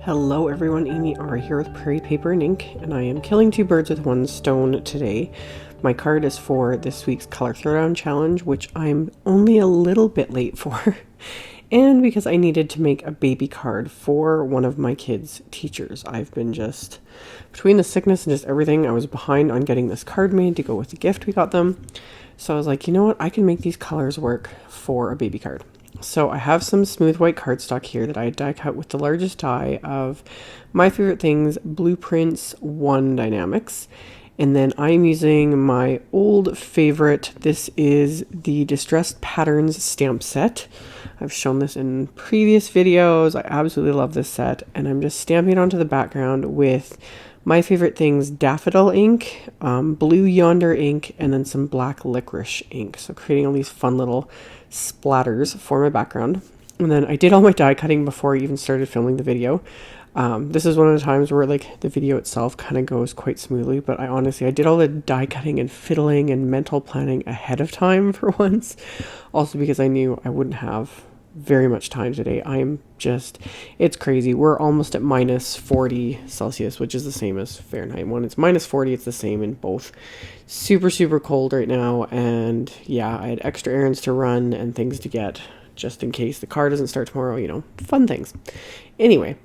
Hello everyone, AmyR here with Prairie Paper and Ink, and I am killing two birds with one stone today. My card is for this week's Color Throwdown challenge, which I'm only a little bit late for, and because I needed to make a baby card for one of my kids' teachers. I've been just, between the sickness and just everything, I was behind on getting this card made to go with the gift we got them. So I was like, you know what, I can make these colors work for a baby card. So I have some smooth white cardstock here that I die cut with the largest die of My Favorite Things Blueprints 1 Die-namics. And then I'm using my old favorite. This is the Distressed Patterns stamp set. I've shown this in previous videos. I absolutely love this set. And I'm just stamping onto the background with My Favorite Things Daffodil ink, Blue Yonder ink, and then some black licorice ink. So creating all these fun little splatters for my background. And then I did all my die cutting before I even started filming the video. This is one of the times where like the video itself kind of goes quite smoothly, but I did all the die cutting and fiddling and mental planning ahead of time for once. Also because I knew I wouldn't have very much time today. It's crazy. We're almost at minus 40 Celsius, which is the same as Fahrenheit. When it's minus 40, it's the same in both. Super, super cold right now. And yeah, I had extra errands to run and things to get just in case the car doesn't start tomorrow, fun things. Anyway,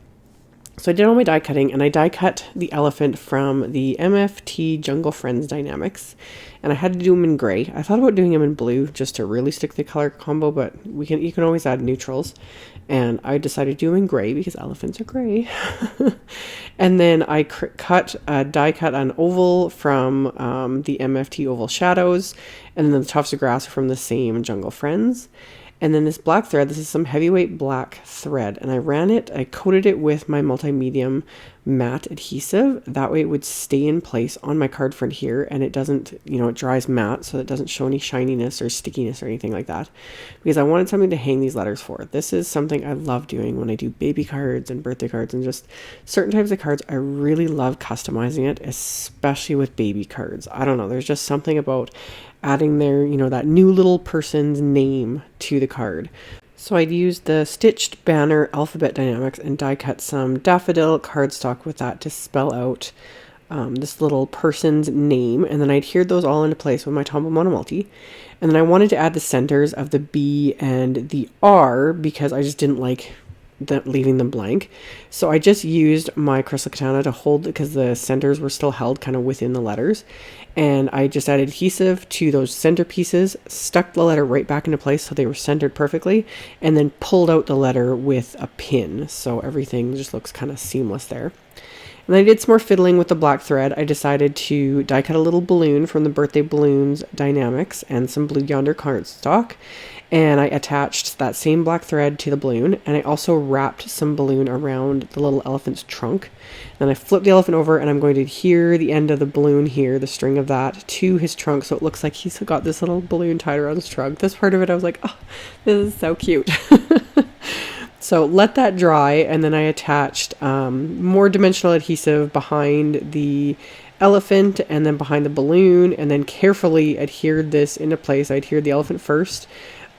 so I did all my die cutting, and I die cut the elephant from the MFT Jungle Friends Die-namics, and I had to do them in gray. I thought about doing them in blue just to really stick the color combo, but you can always add neutrals, and I decided to do them in gray because elephants are gray. And then I die cut an oval from the MFT Oval Shadows, and then the tufts of grass from the same Jungle Friends. And then this black thread, this is some heavyweight black thread, and I coated it with my multi-medium matte adhesive. That way it would stay in place on my card front here, and it doesn't, it dries matte, so it doesn't show any shininess or stickiness or anything like that. Because I wanted something to hang these letters for. This is something I love doing when I do baby cards and birthday cards and just certain types of cards. I really love customizing it, especially with baby cards. I don't know, there's just something about adding their, that new little person's name to the card. So I'd used the stitched banner alphabet Die-namics and die cut some daffodil cardstock with that to spell out this little person's name. And then I adhered those all into place with my Tombow Monomulti. And then I wanted to add the centers of the B and the R because I just didn't like leaving them blank. So I just used my Crystal Katana to hold, because the centers were still held kind of within the letters. And I just added adhesive to those center pieces, stuck the letter right back into place so they were centered perfectly, and then pulled out the letter with a pin. So everything just looks kind of seamless there. And I did some more fiddling with the black thread. I decided to die cut a little balloon from the Birthday Balloons Die-namics and some Blue Yonder cardstock. And I attached that same black thread to the balloon, and I also wrapped some balloon around the little elephant's trunk. Then I flipped the elephant over, and I'm going to adhere the end of the balloon here, the string of that, to his trunk, so it looks like he's got this little balloon tied around his trunk. This part of it, I was like, oh, this is so cute. So let that dry, and then I attached more dimensional adhesive behind the elephant and then behind the balloon, and then carefully adhered this into place. I adhered the elephant first,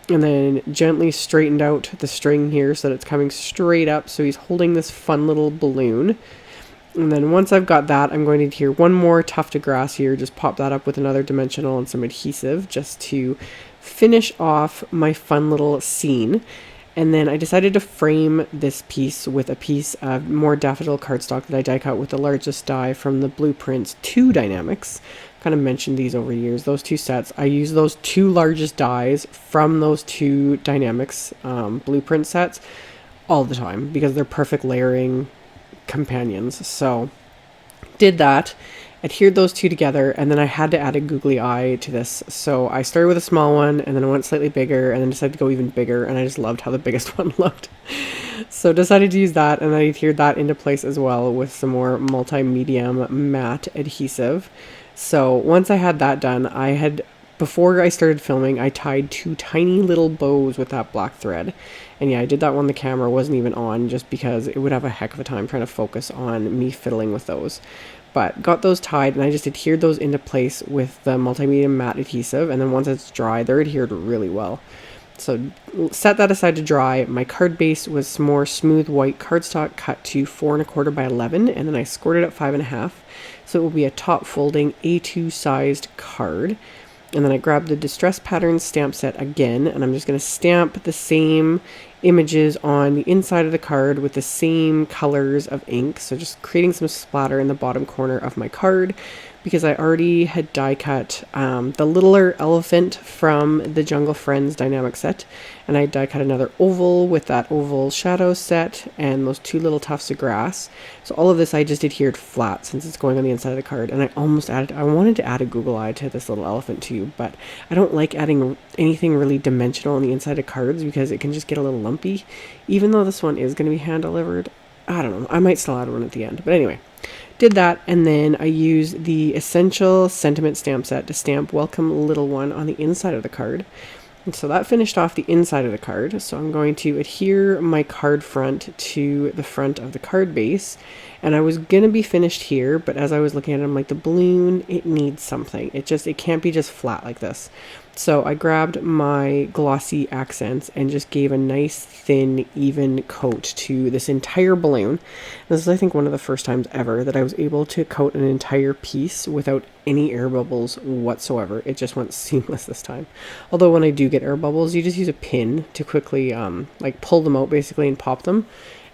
and then gently straightened out the string here so that it's coming straight up. So he's holding this fun little balloon. And then once I've got that, I'm going to adhere one more tuft of grass here. Just pop that up with another dimensional and some adhesive just to finish off my fun little scene. And then I decided to frame this piece with a piece of more daffodil cardstock that I die cut with the largest die from the Blueprints 2 Die-namics. Kind of mentioned these over the years, those two sets. I use those two largest dies from those two Die-namics blueprint sets all the time because they're perfect layering companions. So did that, adhered those two together, and then I had to add a googly eye to this. So I started with a small one, and then I went slightly bigger, and then decided to go even bigger, and I just loved how the biggest one looked. So decided to use that, and I adhered that into place as well with some more multi-medium matte adhesive. So once I had that done, before I started filming, I tied two tiny little bows with that black thread. And yeah, I did that when the camera wasn't even on, just because it would have a heck of a time trying to focus on me fiddling with those. But got those tied, and I just adhered those into place with the multi-medium matte adhesive. And then once it's dry, they're adhered really well. So set that aside to dry. My card base was some more smooth white cardstock cut to 4 1/4 by 11, and then I scored it at 5 1/2. So it will be a top folding A2 sized card. And then I grabbed the Distress Patterns stamp set again, and I'm just going to stamp the same images on the inside of the card with the same colors of ink. So just creating some splatter in the bottom corner of my card, because I already had die cut the littler elephant from the Jungle Friends Die-namics set, and I die cut another oval with that oval shadow set and those 2 little tufts of grass. So all of this I just adhered flat since it's going on the inside of the card, and I wanted to add a Google eye to this little elephant too, but I don't like adding anything really dimensional on the inside of cards because it can just get a little lumpy. Even though this one is going to be hand delivered, I don't know, I might still add one at the end, but anyway. Did that, and then I used the Essential Sentiment stamp set to stamp Welcome Little One on the inside of the card. And so that finished off the inside of the card. So I'm going to adhere my card front to the front of the card base. And I was going to be finished here, but as I was looking at it, I'm like, the balloon, it needs something. It can't be just flat like this. So I grabbed my glossy accents and just gave a nice, thin, even coat to this entire balloon. This is, I think, one of the first times ever that I was able to coat an entire piece without any air bubbles whatsoever. It just went seamless this time. Although when I do get air bubbles, you just use a pin to quickly like pull them out basically and pop them,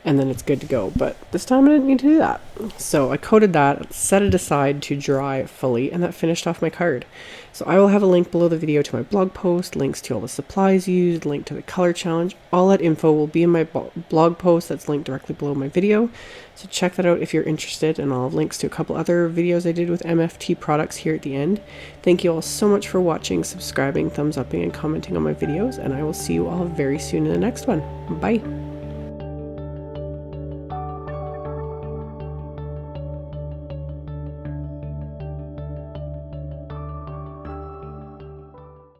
and then it's good to go. But this time I didn't need to do that. So I coated that, set it aside to dry fully, and that finished off my card. So I will have a link below the video to my blog post, links to all the supplies used, link to the color challenge. All that info will be in my blog post that's linked directly below my video. So check that out if you're interested, and I'll have links to a couple other videos I did with MFT products here at the end. Thank you all so much for watching, subscribing, thumbs upping, and commenting on my videos, and I will see you all very soon in the next one. Bye!